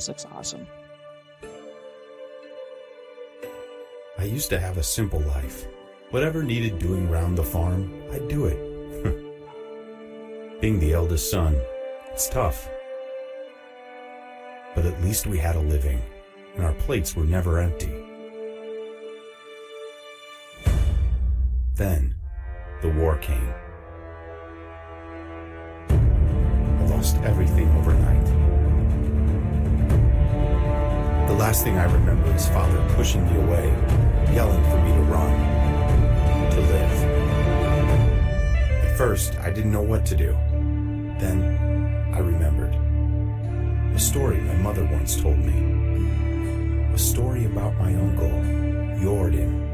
This looks awesome. I used to have a simple life. Whatever needed doing round the farm, I'd do it. Being the eldest son, it's tough. But at least we had a living, and our plates were never empty. Then, the war came. I lost everything overnight. The last thing I remember is Father pushing me away, yelling for me to run, to live. At first, I didn't know what to do. Then, I remembered. A story my mother once told me. A story about my uncle, Jordan.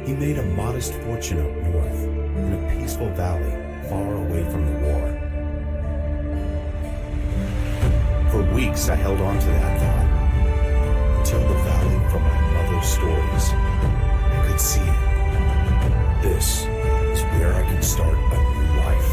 He made a modest fortune up north, in a peaceful valley far away from the war. For weeks I held on to that thought, until the valley from my mother's stories. I could see it. This is where I can start a new life.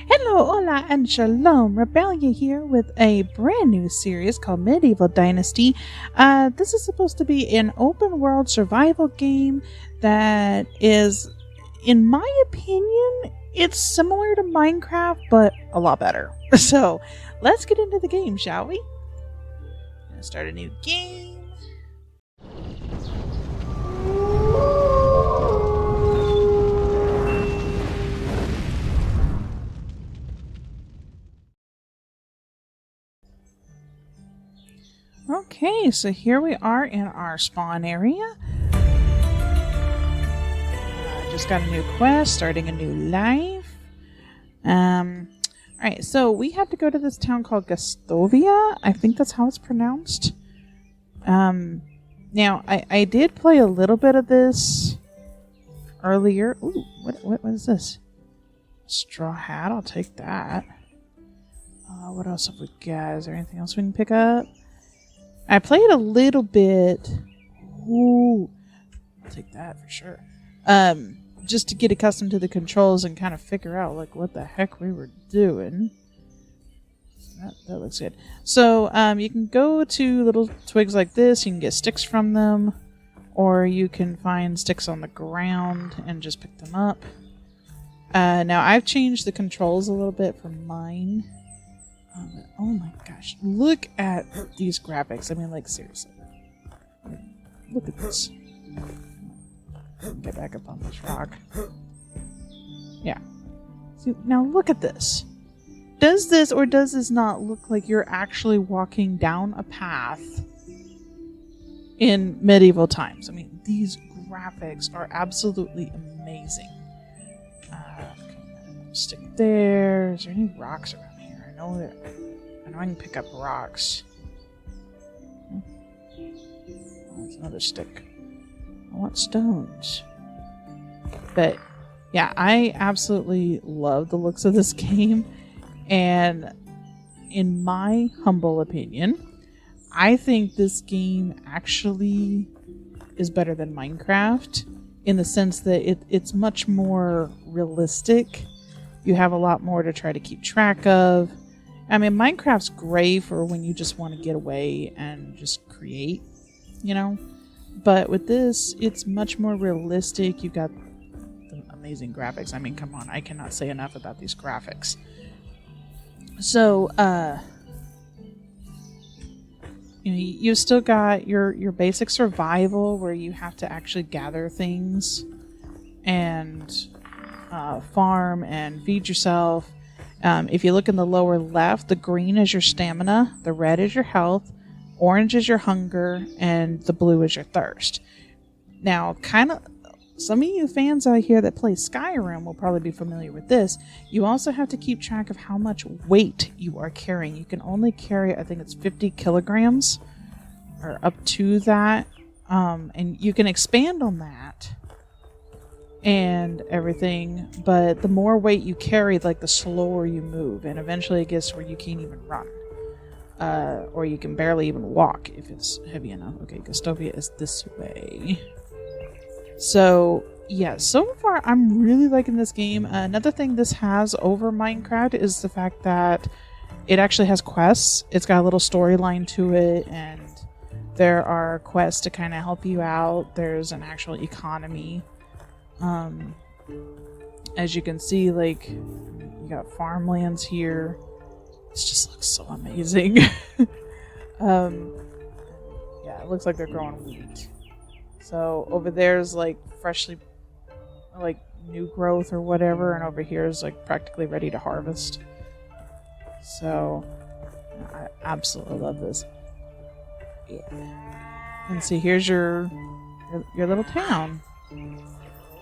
Hello, hola, and shalom. Rubellia here with a brand new series called Medieval Dynasty. This is supposed to be an open world survival game that is, in my opinion, it's similar to Minecraft, but a lot better. So, let's get into the game, shall we? Gonna start a new game. Okay, so here we are in our spawn area. Just got a new quest, starting a new life. Alright, so we have to go to this town called Gastovia. I think that's how it's pronounced. Now, I did play a little bit of this earlier. Ooh, what is this? Straw hat, I'll take that. What else have we got? Is there anything else we can pick up? I played a little bit. Ooh, I'll take that for sure. Just to get accustomed to the controls and kind of figure out like what the heck we were doing. That looks good. So you can go to little twigs like this. You can get sticks from them, or you can find sticks on the ground and just pick them up. Now I've changed the controls a little bit for mine. Oh my gosh, look at these graphics. I mean, like, seriously. Look at this. Get back up on this rock. Yeah. See, now look at this. Does this or does this not look like you're actually walking down a path in medieval times? I mean, these graphics are absolutely amazing. Stick there. Is there any rocks around here? I know I can pick up rocks. Oh, that's another stick. I want stones. But yeah, I absolutely love the looks of this game. And in my humble opinion, I think this game actually is better than Minecraft in the sense that it's much more realistic. You have a lot more to try to keep track of. I mean, Minecraft's great for when you just want to get away and just create, you know? But with this, it's much more realistic. You've got the amazing graphics. I mean, come on, I cannot say enough about these graphics. So, you know, you've still got your basic survival where you have to actually gather things and farm and feed yourself. If you look in the lower left, the green is your stamina, the red is your health, orange is your hunger, and the blue is your thirst. Now, some of you fans out here that play Skyrim will probably be familiar with this. You also have to keep track of how much weight you are carrying. You can only carry, I think it's 50 kilograms, or up to that. And you can expand on that and everything, but the more weight you carry, like the slower you move, and eventually it gets where you can't even run. Or you can barely even walk if it's heavy enough. Okay, Gustovia is this way. So, yeah, so far I'm really liking this game. Another thing this has over Minecraft is the fact that it actually has quests. It's got a little storyline to it, and there are quests to kind of help you out. There's an actual economy. As you can see, like, you got farmlands here. This just looks so amazing. Yeah, it looks like they're growing wheat. So over there's like freshly, like new growth or whatever, and over here is like practically ready to harvest. So I absolutely love this. Yeah. And see, here's your little town,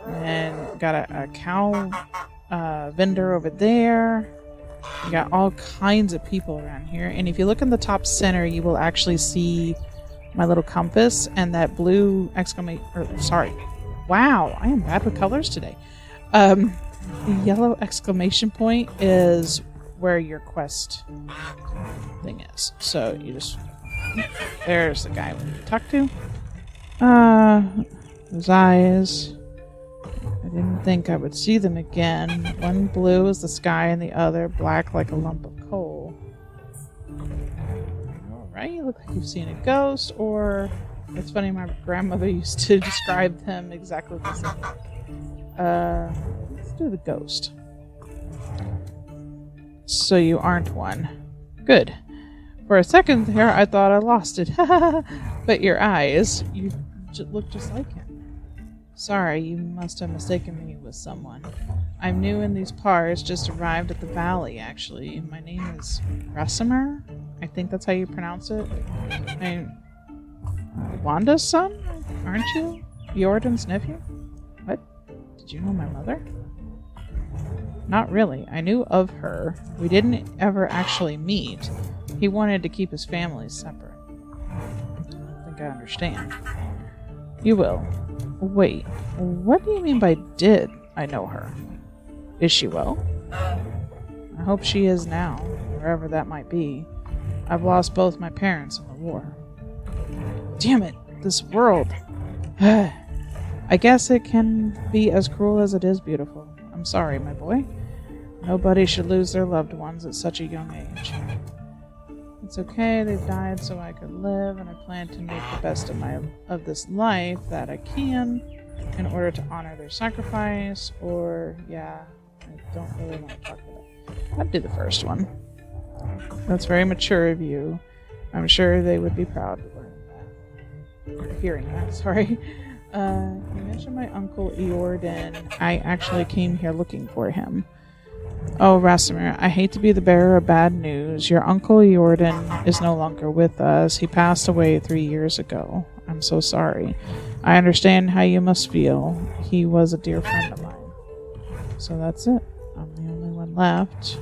and got a cow vendor over there. You got all kinds of people around here, and if you look in the top center, you will actually see my little compass and that blue exclamation. Sorry, wow, I am bad with colors today. The yellow exclamation point is where your quest thing is. So you just there's the guy we need to talk to. Those eyes. I didn't think I would see them again. One blue as the sky and the other black like a lump of coal. Alright, you look like you've seen a ghost, or it's funny, my grandmother used to describe them exactly the same. Let's do the ghost. So you aren't one. Good. For a second there, I thought I lost it. But your eyes, you look just like him. Sorry, you must have mistaken me with someone. I'm new in these parts, just arrived at the valley, actually. My name is Rasimer? I think that's how you pronounce it. I'm Wanda's son, aren't you? Jordan's nephew? What? Did you know my mother? Not really. I knew of her. We didn't ever actually meet. He wanted to keep his family separate. I don't think I understand. You will. Wait, what do you mean by did I know her? Is she well? I hope she is now, wherever that might be. I've lost both my parents in the war. Damn it, this world. I guess it can be as cruel as it is beautiful. I'm sorry, my boy. Nobody should lose their loved ones at such a young age. It's okay, they've died so I could live, and I plan to make the best of this life that I can in order to honor their sacrifice, or, yeah, I don't really want to talk about that. I'd do the first one. That's very mature of you. I'm sure they would be proud to learn that. Hearing that, sorry. You mentioned my uncle Jordan. I actually came here looking for him. Oh, Rasimer, I hate to be the bearer of bad news. Your uncle Jordan is no longer with us. He passed away 3 years ago. I'm so sorry. I understand how you must feel. He was a dear friend of mine. So that's it. I'm the only one left.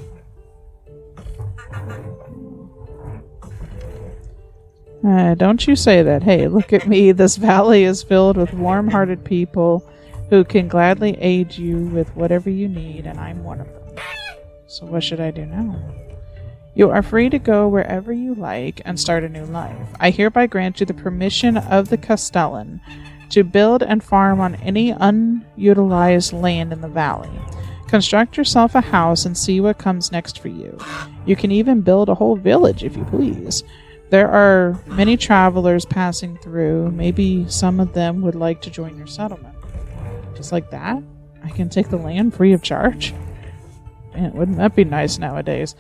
Don't you say that. Hey, look at me. This valley is filled with warm-hearted people who can gladly aid you with whatever you need, and I'm one of them. So what should I do now? You are free to go wherever you like and start a new life. I hereby grant you the permission of the Castellan to build and farm on any unutilized land in the valley. Construct yourself a house and see what comes next for you. You can even build a whole village if you please. There are many travelers passing through. Maybe some of them would like to join your settlement. Just like that? I can take the land free of charge? Man, wouldn't that be nice nowadays?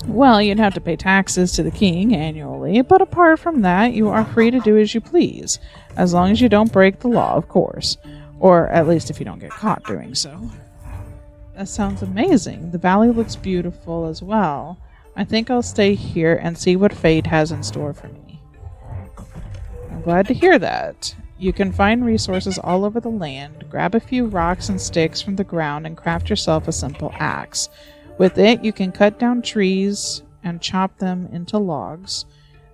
Well, you'd have to pay taxes to the king annually, but apart from that, you are free to do as you please, as long as you don't break the law, of course. Or at least if you don't get caught doing so. That sounds amazing. The valley looks beautiful as well. I think I'll stay here and see what fate has in store for me. I'm glad to hear that. You can find resources all over the land. Grab a few rocks and sticks from the ground and craft yourself a simple axe. With it, you can cut down trees and chop them into logs.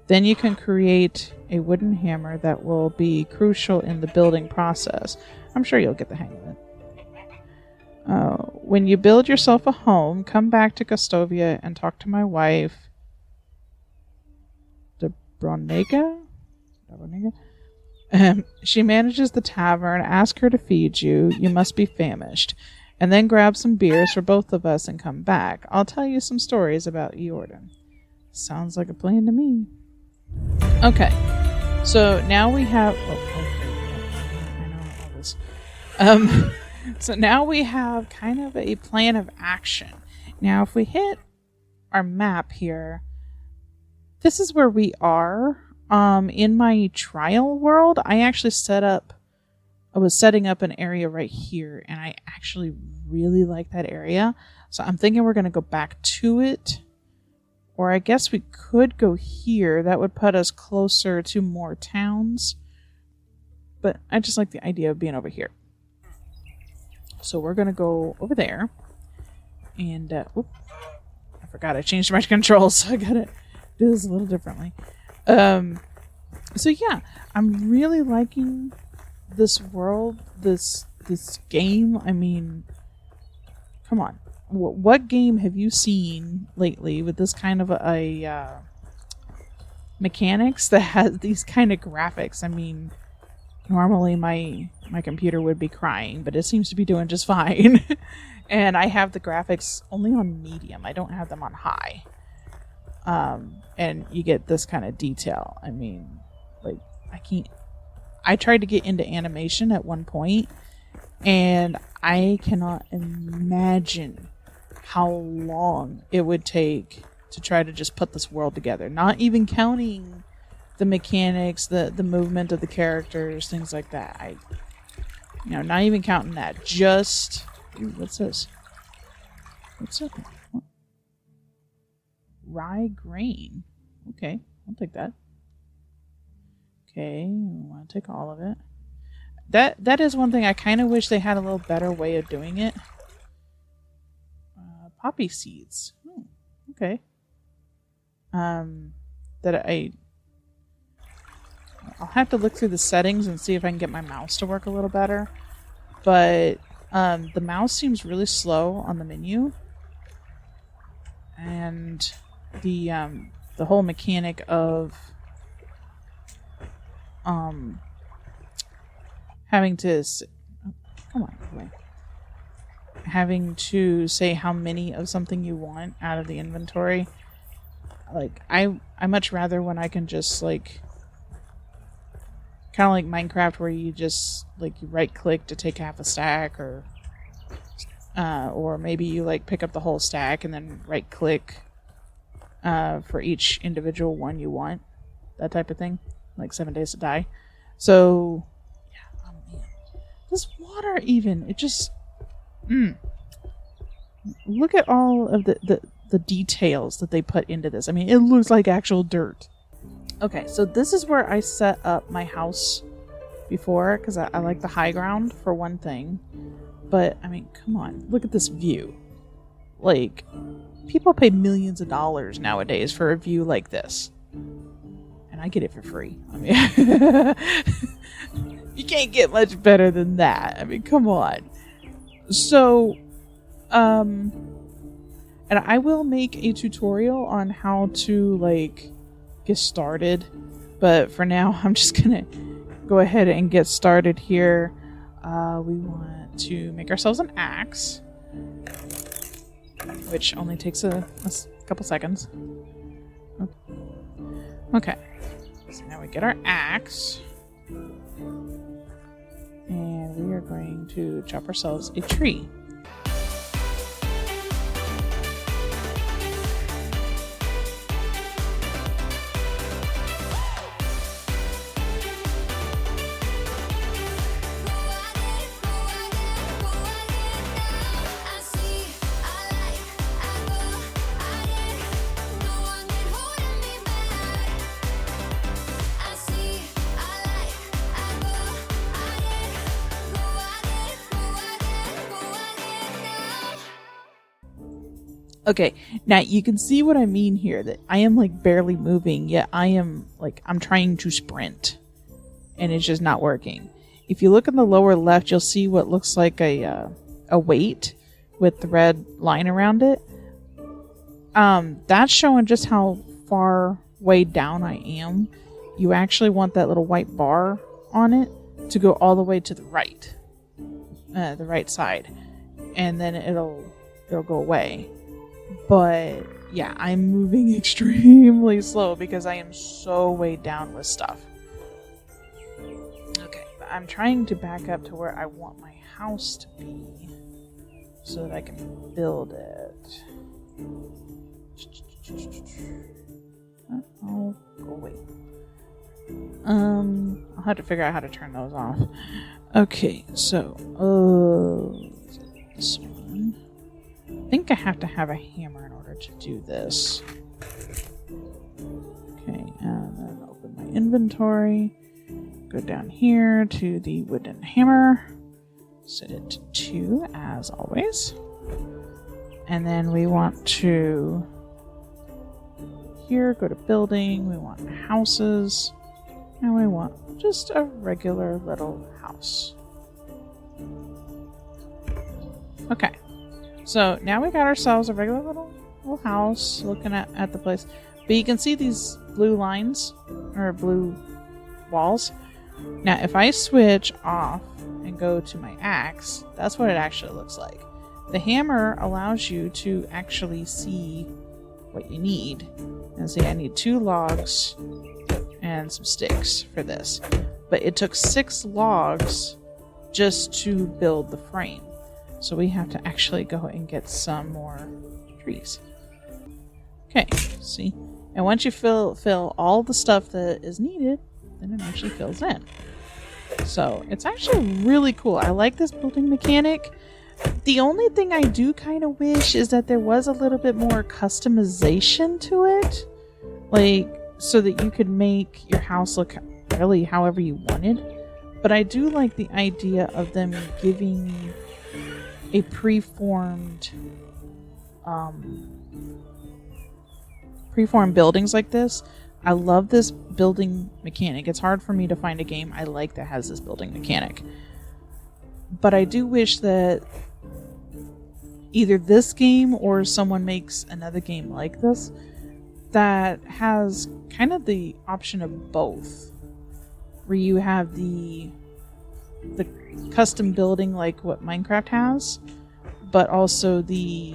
Then you can create a wooden hammer that will be crucial in the building process. I'm sure you'll get the hang of it. When you build yourself a home, come back to Gustovia and talk to my wife. Rubronega? She manages the tavern. Ask her to feed you. You must be famished. And then grab some beers for both of us and come back. I'll tell you some stories about Eordan. Sounds like a plan to me. Okay. So now we have... I know all this. So now we have kind of a plan of action. Now if we hit our map here, this is where we are. In my trial world, I was setting up an area right here, and I actually really like that area. So I'm thinking we're going to go back to it. Or I guess we could go here. That would put us closer to more towns. But I just like the idea of being over here. So we're going to go over there. And, I forgot I changed my controls, so I got to do this a little differently. So yeah, I'm really liking this world, this game. I mean, come on. What game have you seen lately with this kind of a mechanics that has these kind of graphics? I mean, normally my computer would be crying, but it seems to be doing just fine. And I have the graphics only on medium. I don't have them on high. And you get this kind of detail. I mean, like, I tried to get into animation at one point, and I cannot imagine how long it would take to try to just put this world together. Not even counting the mechanics, the movement of the characters, things like that. Not even counting that. Just, what's this? What's that? What? Rye grain. Okay, I'll take that. Okay, I want to take all of it. That is one thing I kind of wish they had a little better way of doing it. Poppy seeds. Oh, okay. I'll have to look through the settings and see if I can get my mouse to work a little better. But the mouse seems really slow on the menu. And the whole mechanic of having to having to say how many of something you want out of the inventory. Like, I much rather when I can just, like, kind of like Minecraft, where you just, like, you right click to take half a stack, or maybe you, like, pick up the whole stack and then right click for each individual one you want, that type of thing, like 7 Days to Die. So yeah, oh man, this water, even, it just look at all of the details that they put into this. I mean, it looks like actual dirt. Okay, so this is where I set up my house before, because I like the high ground for one thing. But I mean, come on, look at this view. Like, people pay millions of dollars nowadays for a view like this, and I get it for free. I mean, you can't get much better than that. I mean, come on. So, and I will make a tutorial on how to, like, get started, but for now I'm just gonna go ahead and get started here. We want to make ourselves an axe, which only takes a couple seconds. Okay, so now we get our axe, and we are going to chop ourselves a tree. Okay, now you can see what I mean here, that I am, like, barely moving, yet I am, like, I'm trying to sprint, and it's just not working. If you look in the lower left, you'll see what looks like a weight with the red line around it. That's showing just how far way down I am, you actually want that little white bar on it to go all the way to the right side, and then it'll go away. But yeah, I'm moving extremely slow because I am so weighed down with stuff. Okay, but I'm trying to back up to where I want my house to be so that I can build it. Oh, go away. I'll have to figure out how to turn those off. Okay, so this one. I think I have to have a hammer in order to do this. Okay, and then open my inventory. Go down here to the wooden hammer. Set it to 2 as always. And then we want to here go to building. We want houses. And we want just a regular little house. Okay. So now we got ourselves a regular little house looking at the place. But you can see these blue lines or blue walls. Now if I switch off and go to my axe, that's what it actually looks like. The hammer allows you to actually see what you need. And see, I need 2 logs and some sticks for this. But it took 6 logs just to build the frame. So we have to actually go and get some more trees. Okay, see? And once you fill all the stuff that is needed, then it actually fills in. So it's actually really cool. I like this building mechanic. The only thing I do kind of wish is that there was a little bit more customization to it. Like, so that you could make your house look really however you wanted. But I do like the idea of them giving a preformed buildings like this. I love this building mechanic. It's hard for me to find a game I like that has this building mechanic. But I do wish that either this game or someone makes another game like this that has kind of the option of both, where you have the custom building like what Minecraft has, but also the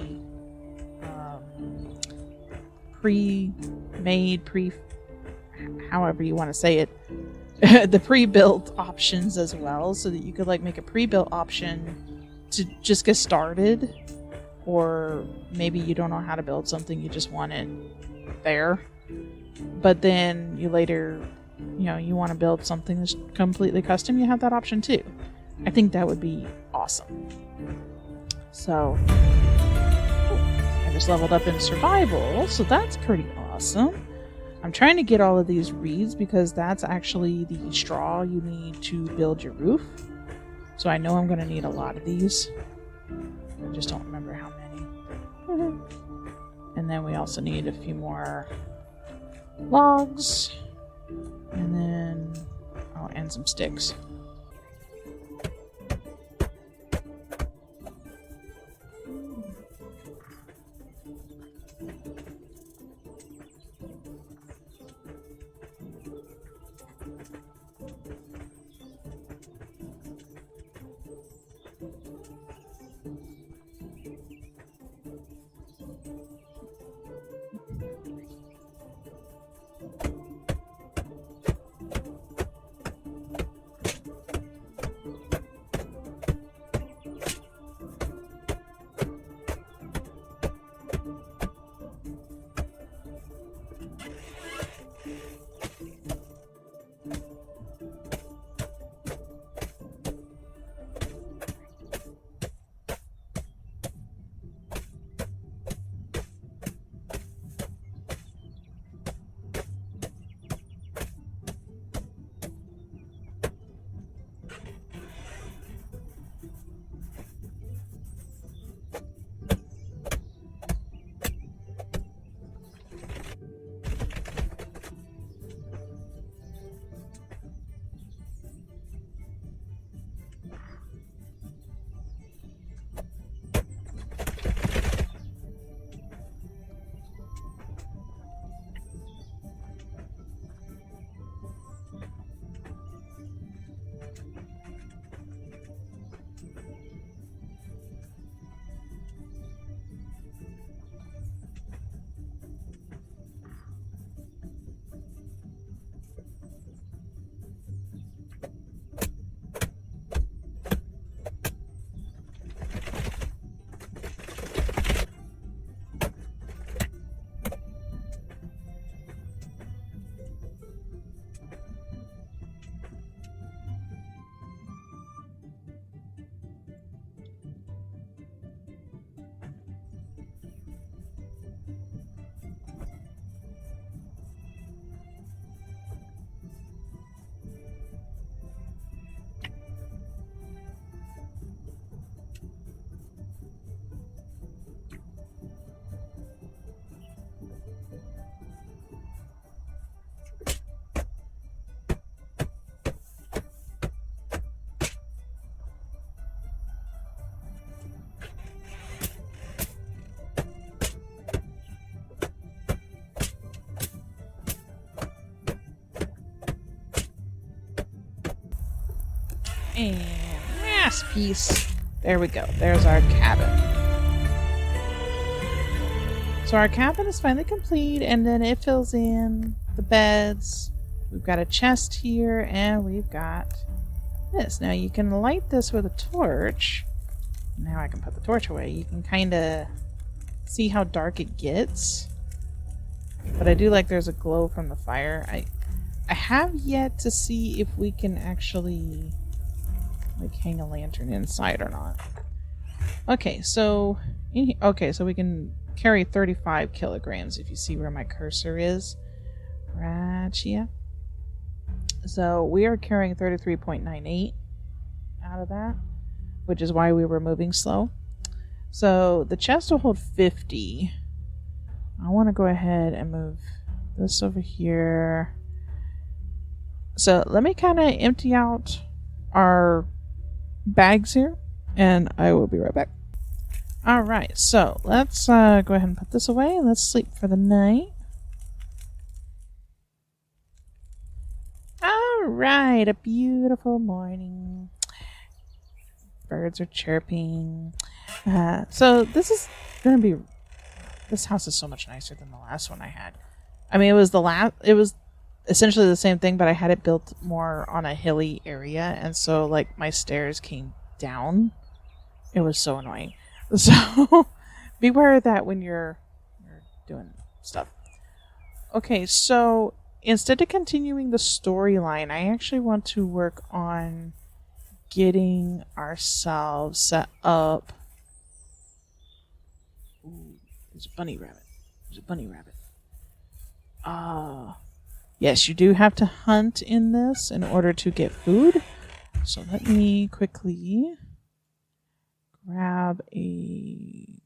however you want to say it, the pre-built options as well, so that you could like make a pre-built option to just get started, or maybe you don't know how to build something, you just want it there, but then you later, you want to build something that's completely custom, you have that option too. I think that would be awesome. So I just leveled up in survival, so that's pretty awesome. I'm trying to get all of these reeds because that's actually the straw you need to build your roof. So I know I'm going to need a lot of these. I just don't remember how many. And then we also need a few more logs. And then, and some sticks. And last piece. There we go. There's our cabin. So our cabin is finally complete, and then it fills in the beds. We've got a chest here, and we've got this. Now you can light this with a torch. Now I can put the torch away. You can kind of see how dark it gets. But I do like there's a glow from the fire. I have yet to see if we can actually like hang a lantern inside or not. Okay, so so we can carry 35 kilograms if you see where my cursor is. Right here. So we are carrying 33.98 out of that, which is why we were moving slow. So the chest will hold 50. I want to go ahead and move this over here. So let me kind of empty out our bags here, and I will be right back. Alright, so let's go ahead and put this away and let's sleep for the night. Alright, a beautiful morning. Birds are chirping. So this is going to be... This house is so much nicer than the last one I had. I mean, it was essentially the same thing, but I had it built more on a hilly area, and so like my stairs came down. It was so annoying. So beware of that when you're doing stuff. Okay, so instead of continuing the storyline, I actually want to work on getting ourselves set up. Ooh, there's a bunny rabbit. There's a bunny rabbit. Yes, you do have to hunt in this in order to get food. So let me quickly grab a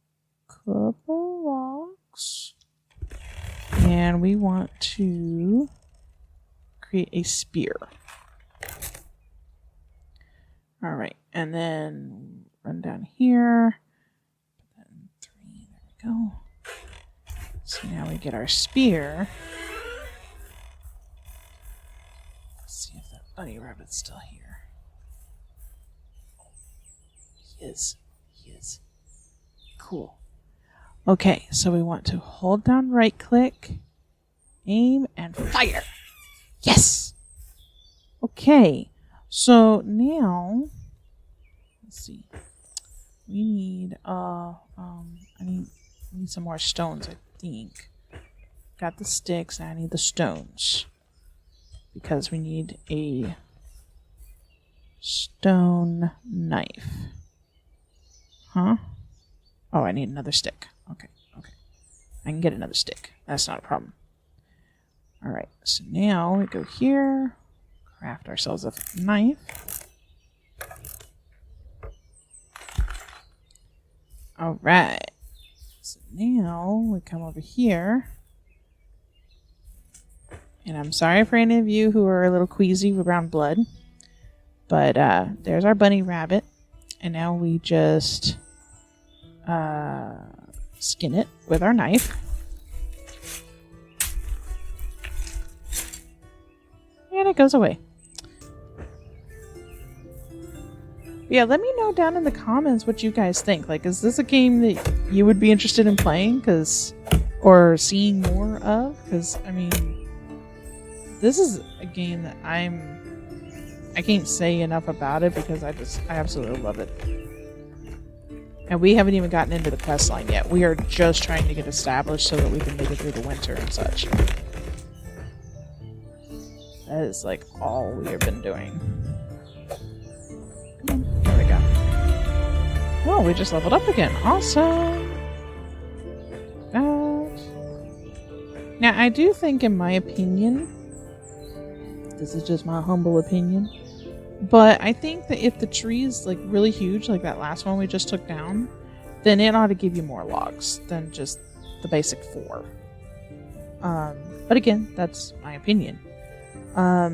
couple logs. And we want to create a spear. Alright, and then run down here. Put that in 3. There we go. So now we get our spear. Let's see if that bunny rabbit's still here. He is. He is. Cool. Okay, so we want to hold down right click, aim, and fire. Yes! Okay, so now, let's see. We need, I need some more stones, I think. Got the sticks, and I need the stones. Because we need a stone knife. Huh? Oh, I need another stick. Okay. I can get another stick. That's not a problem. Alright, so now we go here. Craft ourselves a knife. Alright. So now we come over here. And I'm sorry for any of you who are a little queasy around blood. But there's our bunny rabbit. And now we just skin it with our knife. And it goes away. Yeah, let me know down in the comments what you guys think. Like, is this a game that you would be interested in playing? Or seeing more of? Because, I mean, this is a game that I can't say enough about it because I absolutely love it. And we haven't even gotten into the quest line yet. We are just trying to get established so that we can make it through the winter and such. That is like all we have been doing. Come on, there we go. Oh, we just leveled up again. Awesome! Now, I do think, in my opinion, this is just my humble opinion, but I think that if the tree is like really huge, like that last one we just took down, then it ought to give you more logs than just the basic 4. But again, that's my opinion. I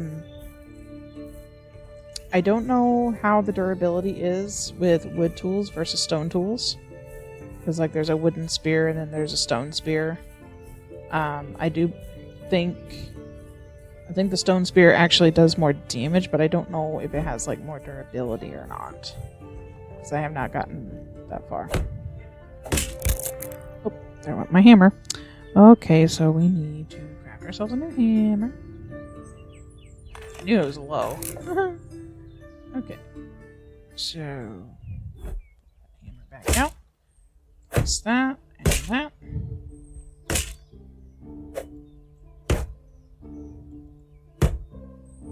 don't know how the durability is with wood tools versus stone tools. Because like there's a wooden spear and then there's a stone spear. I do think I think the stone spear actually does more damage, but I don't know if it has like more durability or not. Because I have not gotten that far. Oh, there went my hammer. Okay, so we need to craft ourselves a new hammer. I knew it was low. Okay. So, hammer back out. That's that and that.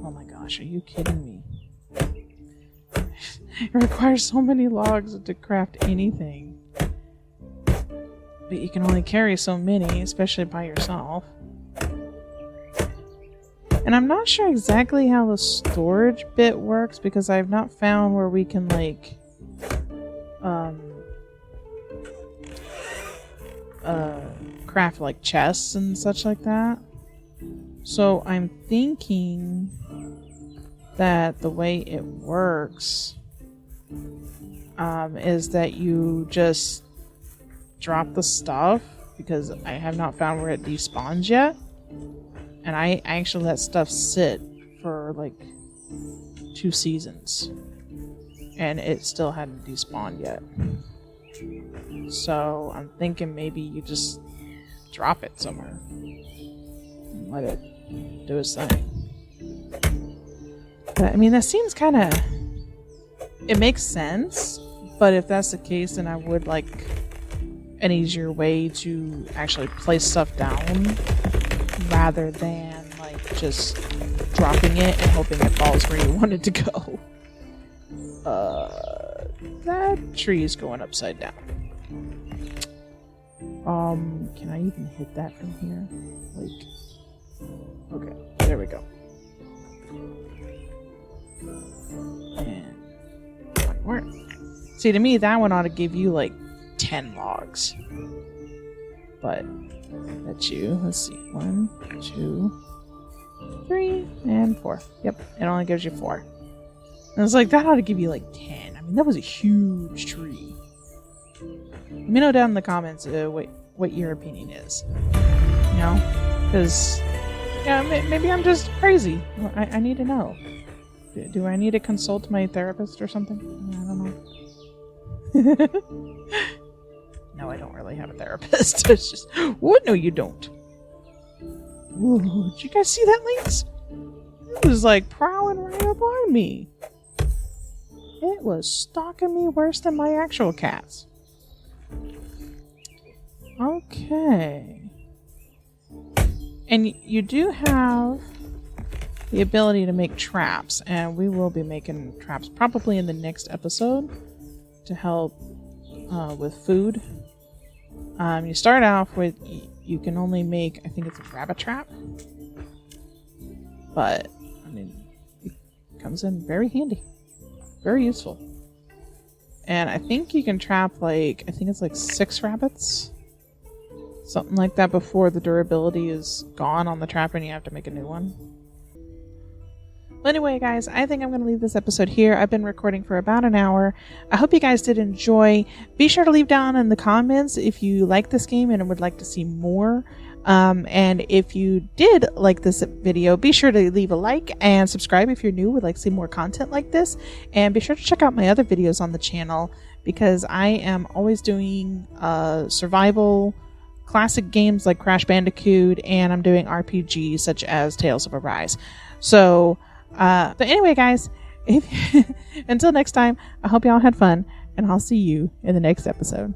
Oh my gosh, are you kidding me? It requires so many logs to craft anything. But you can only carry so many, especially by yourself. And I'm not sure exactly how the storage bit works because I have not found where we can like craft like chests and such like that. So I'm thinking that the way it works is that you just drop the stuff, because I have not found where it despawns yet, and I actually let stuff sit for like 2 seasons and it still hadn't despawned yet. So I'm thinking maybe you just drop it somewhere and let it do its thing. But, I mean, that seems kind of... It makes sense, but if that's the case, then I would like an easier way to actually place stuff down rather than like just dropping it and hoping it falls where you want it to go. That tree is going upside down. Can I even hit that from here? Like, okay, there we go. And one more. See, to me, that one ought to give you like 10 logs. But that's you. Let's see. 1, 2, 3, and 4. Yep, it only gives you 4. And it's like, that ought to give you like 10. I mean, that was a huge tree. Let me know down in the comments what your opinion is. You know? Because, yeah, maybe I'm just crazy. I need to know. Do I need to consult my therapist or something? I don't know. No, I don't really have a therapist. It's just... What? No, you don't. Ooh, did you guys see that, Lynx? It was like prowling right up on me. It was stalking me worse than my actual cats. Okay. And you do have the ability to make traps, and we will be making traps probably in the next episode to help with food. You start off with, you can only make, I think it's a rabbit trap, but I mean, it comes in very handy, very useful. And I think you can trap like, I think it's like 6 rabbits, something like that, before the durability is gone on the trap and you have to make a new one. Well, anyway, guys, I think I'm going to leave this episode here. I've been recording for about an hour. I hope you guys did enjoy. Be sure to leave down in the comments if you like this game and would like to see more. And if you did like this video, be sure to leave a like and subscribe if you're new, would like to see more content like this. And be sure to check out my other videos on the channel, because I am always doing survival classic games like Crash Bandicoot, and I'm doing RPGs such as Tales of Arise. So... but anyway, guys, until next time, I hope y'all had fun, and I'll see you in the next episode.